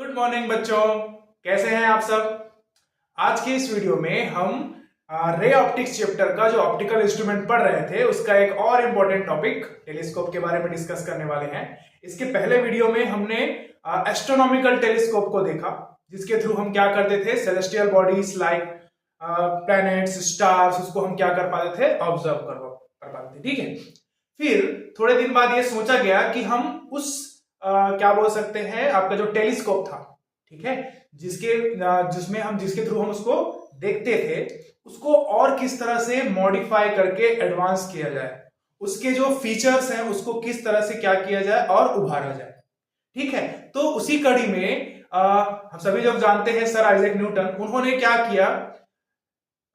Good morning बच्चों, कैसे हैं आप सब। आज के इस वीडियो में हम रे ऑप्टिक्स चैप्टर का जो ऑप्टिकल इंस्ट्रूमेंट पढ़ रहे थे उसका एक और इम्पोर्टेंट टॉपिक टेलीस्कोप के बारे में डिस्कस करने वाले हैं। इसके पहले वीडियो में हमने एस्ट्रोनॉमिकल टेलीस्कोप को देखा, जिसके थ्रू हम क्या करते थे, celestial bodies like planets, stars, उसको हम क्या कर पाते थे, ऑब्जर्व कर पाते थे। ठीक है, फिर थोड़े दिन बाद ये सोचा गया कि हम उस क्या बोल सकते हैं, आपका जो टेलीस्कोप था, ठीक है, जिसके थ्रू हम उसको देखते थे, उसको और किस तरह से मॉडिफाई करके एडवांस किया जाए, उसके जो फीचर्स हैं उसको किस तरह से क्या किया जाए और उभारा जाए। ठीक है, तो उसी कड़ी में हम सभी लोग जानते हैं सर आइजैक न्यूटन, उन्होंने क्या किया,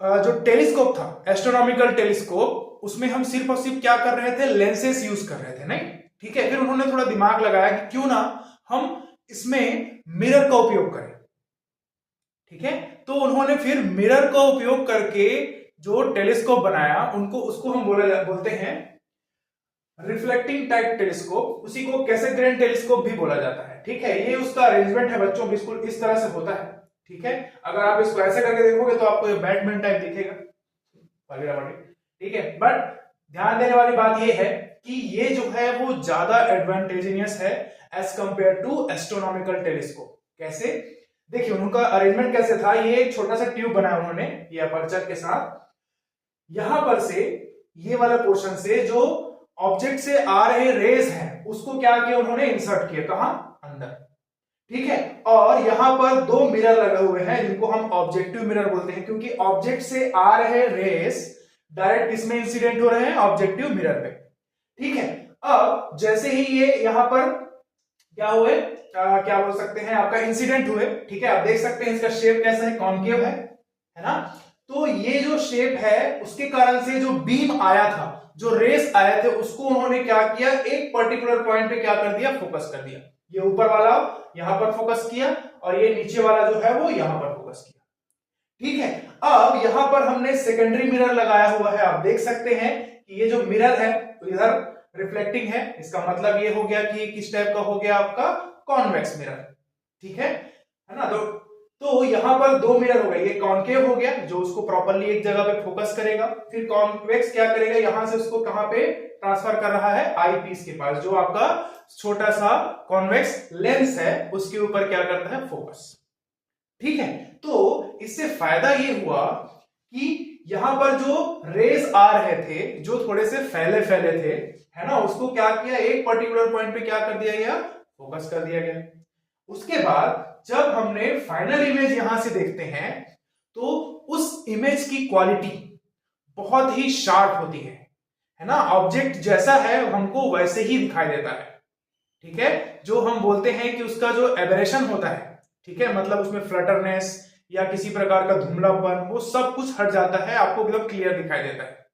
जो टेलीस्कोप था, एस्ट्रोनॉमिकल टेलीस्कोप, उसमें हम सिर्फ और सिर्फ क्या कर रहे थे, लेंसेस यूज कर रहे थे, नहीं। ठीक है, फिर उन्होंने थोड़ा दिमाग लगाया कि क्यों ना हम इसमें मिरर का उपयोग करें। ठीक है, तो उन्होंने फिर मिरर का उपयोग करके जो टेलीस्कोप बनाया, उसको हम बोलते हैं रिफ्लेक्टिंग टाइप टेलीस्कोप। उसी को कैसेग्रेन टेलीस्कोप भी बोला जाता है। ठीक है, ये उसका अरेंजमेंट है बच्चों, बिल्कुल इस तरह से होता है। ठीक है, अगर आप इसको ऐसे करके देखोगे तो आपको ये बैटमैन टाइप दिखेगा। ठीक है, बट ध्यान देने वाली बात ये है कि ये जो है वो ज्यादा एडवांटेजियस है as compared to astronomical telescope. कैसे, देखिए उनका अरेंजमेंट कैसे था। ये एक छोटा सा ट्यूब बनाया उन्होंने, ये अपर्चर के साथ, यहां पर से ये वाला पोर्शन से जो ऑब्जेक्ट से आ रहे रेज हैं उसको क्या किया उन्होंने, इंसर्ट किया, कहां, अंदर। ठीक है, और यहां पर दो मिरर लगे हुए हैं जिनको हम ऑब्जेक्टिव मिरर बोलते हैं, क्योंकि ऑब्जेक्ट से आ रहे रेस डायरेक्ट किसमें इंसिडेंट हो रहे हैं, ऑब्जेक्टिव मिरर पे। ठीक है, अब जैसे ही ये यहां पर क्या हुए, क्या बोल सकते हैं, आपका इंसिडेंट हुए। ठीक है, आप देख सकते हैं इसका शेप कैसा है, कॉन्केव है ना। तो ये जो शेप है उसके कारण से जो बीम आया था, जो रेस आए थे, उसको उन्होंने क्या किया, एक पर्टिकुलर पॉइंट पे क्या कर दिया, फोकस कर दिया। ये ऊपर वाला यहां पर फोकस किया और ये नीचे वाला जो है वो यहां पर फोकस किया। ठीक है, अब यहां पर हमने सेकेंडरी मिरर लगाया हुआ है। आप देख सकते हैं कि ये जो मिरर है तो इधर रिफ्लेक्टिंग है, इसका मतलब ये हो गया कि किस टाइप का हो गया, आपका कॉन्वेक्स मिरर। ठीक है ना। तो यहां पर दो मिरर हो गए, ये कॉन्केव हो गया जो उसको प्रॉपर्ली एक जगह पे फोकस करेगा, फिर कॉन्वेक्स क्या करेगा, यहां से उसको कहां पे ट्रांसफर कर रहा है, आई पीस के पास, जो आपका छोटा सा कॉन्वेक्स लेंस है उसके ऊपर क्या करता है, फोकस। ठीक है, तो इससे फायदा ये हुआ कि यहां पर जो रेस आ रहे थे, जो थोड़े से फैले फैले थे, है ना, उसको क्या किया, एक पर्टिकुलर पॉइंट पे क्या कर दिया गया, फोकस कर दिया गया। उसके बाद जब हमने फाइनल इमेज यहां से देखते हैं तो उस इमेज की क्वालिटी बहुत ही शार्प होती है ना। ऑब्जेक्ट जैसा है हमको वैसे ही दिखाई देता है। ठीक है, जो हम बोलते हैं कि उसका जो एबरेशन होता है, ठीक है, मतलब उसमें फ्लटरनेस या किसी प्रकार का धुंधलापन, वो सब कुछ हट जाता है, आपको एकदम क्लियर दिखाई देता है।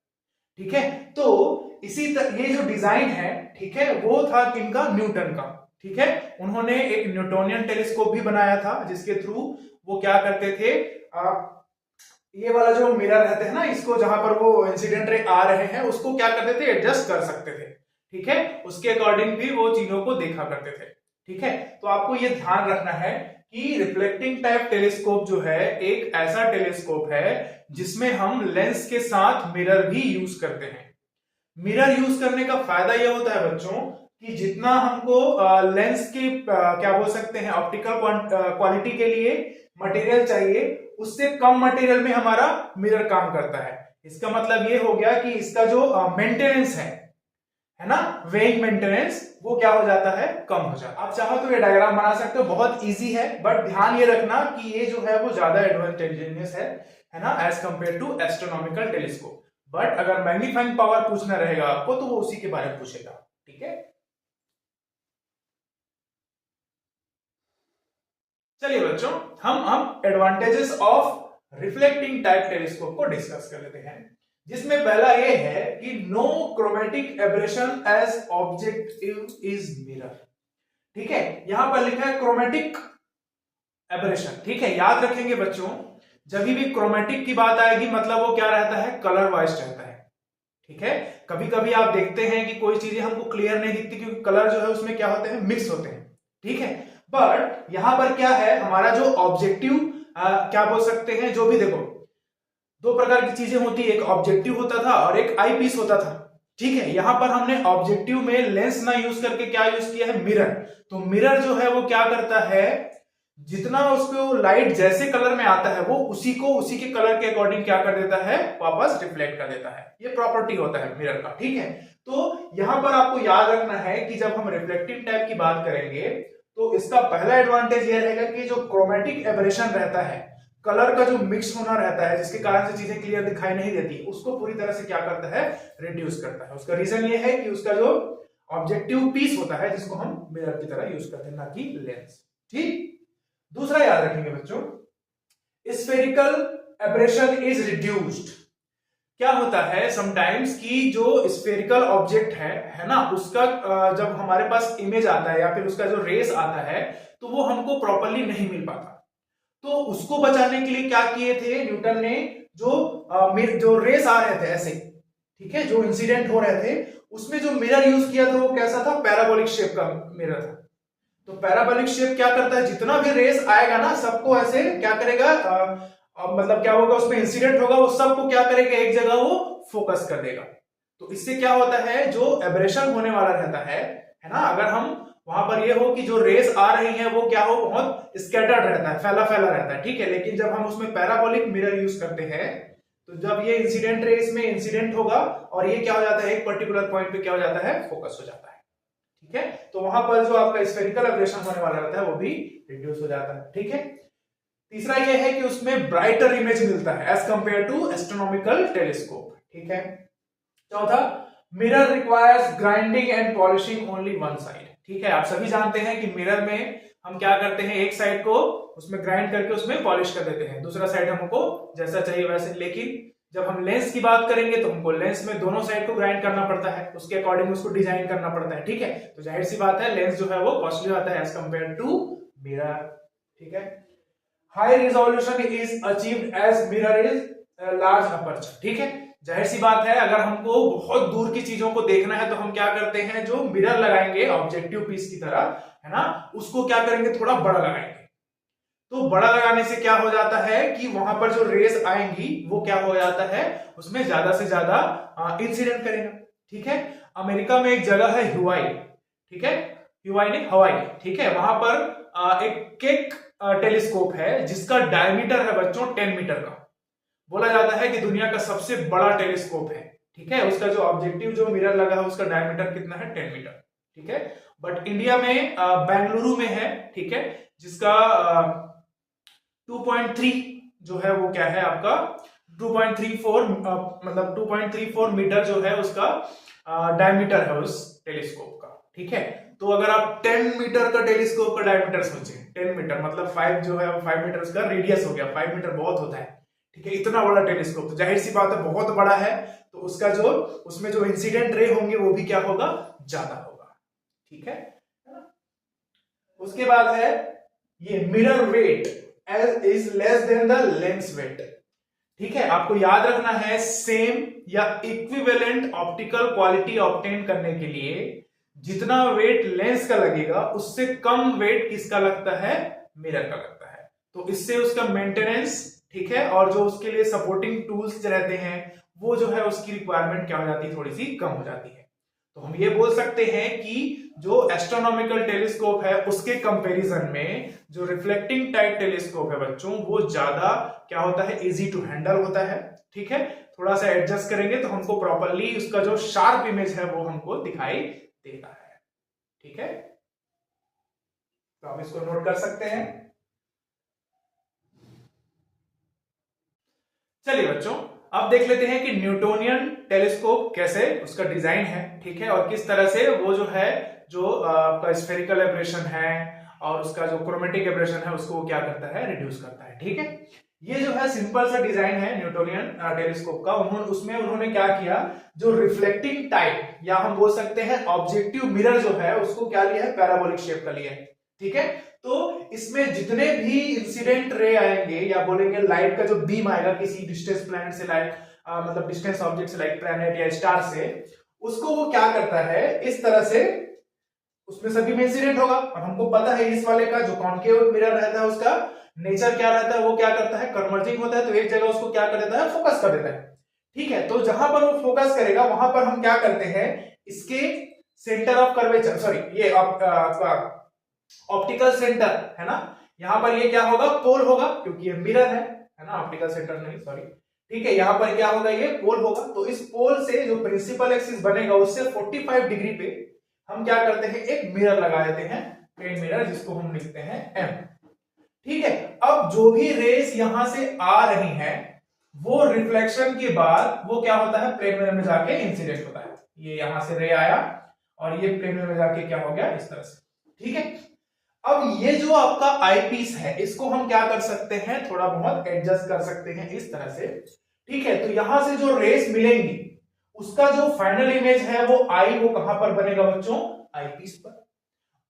ठीक है, तो ये जो डिजाइन है, ठीक है, वो था किनका, न्यूटन का। ठीक है, उन्होंने एक न्यूटोनियन टेलीस्कोप भी बनाया था, जिसके थ्रू वो क्या करते थे, ये वाला जो मिरर रहते हैं ना, इसको जहां पर वो इंसिडेंट रे आ रहे हैं उसको क्या करते थे, एडजस्ट कर सकते थे। ठीक है, उसके अकॉर्डिंग भी वो चीजों को देखा करते थे। ठीक है, तो आपको ये ध्यान रखना है कि रिफ्लेक्टिंग टाइप टेलीस्कोप जो है एक ऐसा टेलीस्कोप है जिसमें हम लेंस के साथ मिरर भी यूज करते हैं। मिरर यूज करने का फायदा यह होता है बच्चों कि जितना हमको लेंस की क्या बोल सकते हैं, ऑप्टिकल क्वालिटी के लिए मटेरियल चाहिए, उससे कम मटेरियल में हमारा मिरर काम करता है। इसका मतलब ये हो गया कि इसका जो मेंटेनेंस है ना, वेइंग मेंटेनेंस, वो क्या हो जाता है, कम हो जाता है। आप चाहो तो ये डायग्राम बना सकते हो, बहुत इजी है, बट ध्यान ये रखना कि ये जो है वो ज्यादा एडवांटेजियस है ना, as compared to astronomical telescope. But अगर मैग्नीफाइंग पावर पूछना रहेगा आपको तो वो उसी के बारे में पूछेगा। ठीक है, चलिए बच्चों, हम advantages of reflecting type telescope को डिस्कस कर लेते हैं, जिसमें पहला ये है कि no chromatic aberration as objective is mirror. ठीक है, यहां पर लिखा है क्रोमेटिक एब्रेशन। ठीक है, याद रखेंगे बच्चों, जब भी क्रोमेटिक की बात आएगी मतलब वो क्या रहता है, कलर वाइज रहता है। ठीक है, कभी कभी आप देखते हैं कि कोई चीजें हमको क्लियर नहीं दिखती क्योंकि कलर जो है उसमें क्या होते हैं, मिक्स होते हैं। ठीक है, बट यहां पर क्या है, हमारा जो ऑब्जेक्टिव क्या बोल सकते हैं, जो भी देखो दो प्रकार की चीजें होती है, एक ऑब्जेक्टिव होता था और एक आई पीस होता था। ठीक है, यहां पर हमने ऑब्जेक्टिव में लेंस ना यूज करके क्या यूज किया है, मिरर। तो मिरर जो है वो क्या करता है, जितना उसको लाइट जैसे कलर में आता है वो उसी को उसी के कलर के अकॉर्डिंग क्या कर देता है, वापस रिफ्लेक्ट कर देता है। ये प्रॉपर्टी होता है मिरर का। ठीक है, तो यहां पर आपको याद रखना है कि जब हम रिफ्लेक्टिव टाइप की बात करेंगे तो इसका पहला एडवांटेज ये रहेगा कि जो क्रोमेटिक एबरेशन रहता है, कलर का जो मिक्स होना रहता है जिसके कारण से चीजें क्लियर दिखाई नहीं देती, उसको पूरी तरह से क्या करता है, रिड्यूस करता है। उसका रीजन ये है कि उसका जो ऑब्जेक्टिव पीस होता है जिसको हम मिरर की तरह यूज करते हैं, ना कि लेंस। ठीक, दूसरा याद रखेंगे बच्चों, स्फेरिकल एब्रेशन इज रिड्यूस्ड। क्या होता है समटाइम्स कि जो स्फेरिकल ऑब्जेक्ट है ना, उसका जब हमारे पास इमेज आता है या फिर उसका जो रेस आता है तो वो हमको प्रॉपरली नहीं मिल पाता। तो उसको बचाने के लिए क्या किए थे न्यूटन ने, जो रेस आ रहे थे ऐसे, ठीक है, जो इंसिडेंट हो रहे थे, उसमें जो मिरर यूज किया था वो कैसा था, पैराबोलिक शेप का मिरर था। तो पैराबोलिक शेप क्या करता है, जितना भी रेस आएगा ना सबको ऐसे क्या करेगा, मतलब क्या होगा, उसमें इंसिडेंट होगा, वो सबको क्या करेगा, एक जगह वो फोकस कर देगा। तो इससे क्या होता है, जो एब्रेशन होने वाला रहता है ना, अगर हम वहां पर ये हो कि जो रेस आ रही है वो क्या हो, बहुत स्कैटर्ड रहता है, फैला फैला रहता है। ठीक है, लेकिन जब हम उसमें पैराबोलिक मिरर यूज करते हैं तो जब ये इंसिडेंट रेस में इंसिडेंट होगा और ये क्या हो जाता है, एक पर्टिकुलर पॉइंट पे क्या हो जाता है, फोकस हो जाता है। ठीक है, तो वहां पर जो आपका स्फेरिकल एब्रेशन होने वाला रहता है वो भी रिड्यूस हो जाता है। ठीक है, तीसरा ये है कि उसमें ब्राइटर इमेज मिलता है as compared to astronomical telescope. ठीक है, चौथा, mirror requires grinding and polishing only one side. ठीक है, आप सभी जानते हैं कि मिरर में हम क्या करते हैं, एक साइड को उसमें ग्राइंड करके उसमें पॉलिश कर देते हैं, दूसरा साइड हमको जैसा चाहिए वैसे। लेकिन जब हम लेंस की बात करेंगे तो हमको लेंस में दोनों साइड को ग्राइंड करना पड़ता है, उसके अकॉर्डिंग उसको डिजाइन करना पड़ता है। ठीक है, तो जाहिर सी बात है लेंस जो है वो कॉस्टली आता है एज कंपेयर टू मिरर। ठीक है, high resolution is achieved as mirror is large aperture. ठीक है, जाहिर सी बात है अगर हमको बहुत दूर की चीजों को देखना है तो हम क्या करते हैं, जो मिरर लगाएंगे ऑब्जेक्टिव पीस की तरह, है ना, उसको क्या करेंगे, थोड़ा बड़ा लगाएंगे। तो बड़ा लगाने से क्या हो जाता है कि वहां पर जो रेस आएंगी वो क्या हो जाता है, उसमें ज्यादा से ज्यादा इंसिडेंट करेगा। ठीक है, अमेरिका में एक जगह है ह्यूआई, ठीक है, ह्यूआई ने हवाई, ठीक है, वहां पर एक केक टेलीस्कोप है जिसका डायमीटर है बच्चों 10 मीटर का। बोला जाता है कि दुनिया का सबसे बड़ा टेलीस्कोप है। ठीक है, उसका जो ऑब्जेक्टिव जो मिरर लगा है उसका डायमीटर कितना है, 10 मीटर। ठीक है, बट इंडिया में बेंगलुरु में है, ठीक है, जिसका 2.3 जो है वो क्या है आपका 2.34 मतलब 2.34 मीटर जो है उसका डायमीटर है उस टेलीस्कोप का। ठीक है, तो अगर आप 10 मीटर का टेलीस्कोप का डायमीटर सोचें, 10 मीटर मतलब 5 जो है 5 मीटर उसका रेडियस हो गया, 5 मीटर बहुत होता है। ठीक है, इतना बड़ा टेलीस्कोप, तो जाहिर सी बात है बहुत बड़ा है, तो उसका जो उसमें जो इंसिडेंट रे होंगे वो भी क्या होगा, ज्यादा होगा। ठीक है, उसके बाद है ये mirror weight is less than the lens weight. ठीक है, आपको याद रखना है सेम या इक्विवेलेंट ऑप्टिकल क्वालिटी ऑब्टेन करने के लिए जितना वेट लेंस का लगेगा उससे कम वेट किसका लगता है, मिरर का लगता है। तो इससे उसका मेंटेनेंस, ठीक है, और जो उसके लिए सपोर्टिंग टूल्स रहते हैं वो जो है उसकी रिक्वायरमेंट क्या हो जाती है, थोड़ी सी कम हो जाती है। तो हम ये बोल सकते हैं कि जो एस्ट्रोनॉमिकल टेलीस्कोप है उसके कंपैरिजन में जो रिफ्लेक्टिंग टाइप टेलीस्कोप है बच्चों वो ज्यादा क्या होता है, इजी टू हैंडल होता है। ठीक है, थोड़ा सा एडजस्ट करेंगे तो हमको प्रॉपरली उसका जो शार्प इमेज है वो हमको दिखाई देता है। ठीक है, तो आप इसको नोट कर सकते हैं। चलिए बच्चों, अब देख लेते हैं कि न्यूटोनियन टेलीस्कोप कैसे उसका डिजाइन है। ठीक है, और किस तरह से वो जो है जो आपका स्फेरिकल एब्रेशन है और उसका जो क्रोमेटिक एब्रेशन है उसको वो क्या करता है, रिड्यूस करता है। ठीक है, ये जो है सिंपल सा डिजाइन है न्यूटोनियन टेलीस्कोप का। उसमें उन्होंने क्या किया, जो रिफ्लेक्टिंग टाइप या हम बोल सकते हैं ऑब्जेक्टिव मिरर जो है उसको क्या लिया है, पैराबोलिक शेप का लिया है। ठीक है, तो इसमें जितने भी इंसिडेंट रे आएंगे या बोलेंगे लाइट का जो बीम आएगा किसी डिस्टेंस प्लैनेट से, लाइट मतलब डिस्टेंस ऑब्जेक्ट से, लाइक प्लैनेट या स्टार से, उसको वो क्या करता है, इस तरह से उसमें सभी में इंसिडेंट होगा। और हमको पता है इस वाले का जो कॉन्केव मिरर रहता है उसका नेचर क्या रहता है, वो क्या करता है, कन्वर्जिंग होता है, तो एक जगह उसको क्या कर देता है, फोकस कर देता है। ठीक है, तो जहां पर वो फोकस करेगा वहां पर हम क्या करते हैं, इसके सेंटर ऑफ कर्वेचर, सॉरी ये आपका ऑप्टिकल सेंटर है ना, यहां पर ये क्या होगा, पोल होगा, क्योंकि ये मिरर है ना, ऑप्टिकल सेंटर नहीं, सॉरी। ठीक है, यहां पर क्या होगा, ये पोल होगा। तो इस पोल से जो प्रिंसिपल एक्सिस बनेगा उससे 45 डिग्री पे हम क्या करते हैं, एक मिरर लगा देते हैं, प्लेन मिरर, जिसको हम लिखते हैं एम। ठीक है, अब जो भी रेस यहां से आ रही हैं वो रिफ्लेक्शन के बाद वो क्या होता है, प्लेन मिरर में जाके इंसिडेंट होता है। ये यहां से रे आया और ये प्लेन मिरर में जाके क्या हो गया, इस तरह से। ठीक है, अब ये जो आपका आई पीस है इसको हम क्या कर सकते हैं, थोड़ा बहुत एडजस्ट कर सकते हैं इस तरह से। ठीक है, तो यहां से जो रेस मिलेंगी उसका जो फाइनल इमेज है वो आई, वो कहां पर बनेगा बच्चों, आई पीस पर,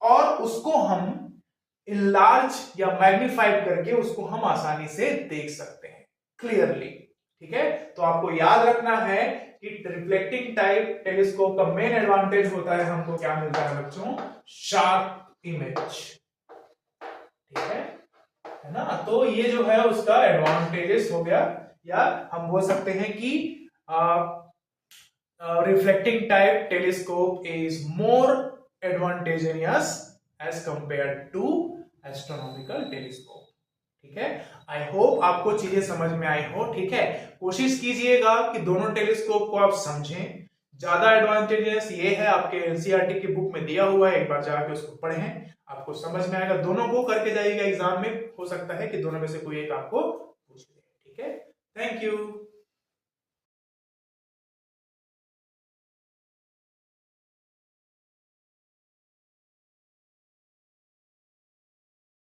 और उसको हम इनलार्ज या मैग्नीफाइड करके उसको हम आसानी से देख सकते हैं क्लियरली। ठीक है, तो आपको याद रखना है कि रिफ्लेक्टिंग टाइप टेलीस्कोप का मेन एडवांटेज होता है, हमको क्या मिलता है बच्चों, शार्प इमेज। ठीक है ना, तो ये जो है उसका एडवांटेजेस हो गया, या हम बोल सकते हैं कि reflecting type telescope is more advantageous as compared to astronomical telescope. ठीक है, आई होप आपको चीजें समझ में आई हो। ठीक है, कोशिश कीजिएगा कि दोनों टेलीस्कोप को आप समझें। ज्यादा एडवांटेजेस ये है, आपके एनसीईआरटी की बुक में दिया हुआ है, एक बार जाके उसको पढ़ें, आपको समझ में आएगा। दोनों को करके जाइएगा एग्जाम में, हो सकता है कि दोनों में से कोई एक आपको पूछ ले। ठीक है, थैंक यू।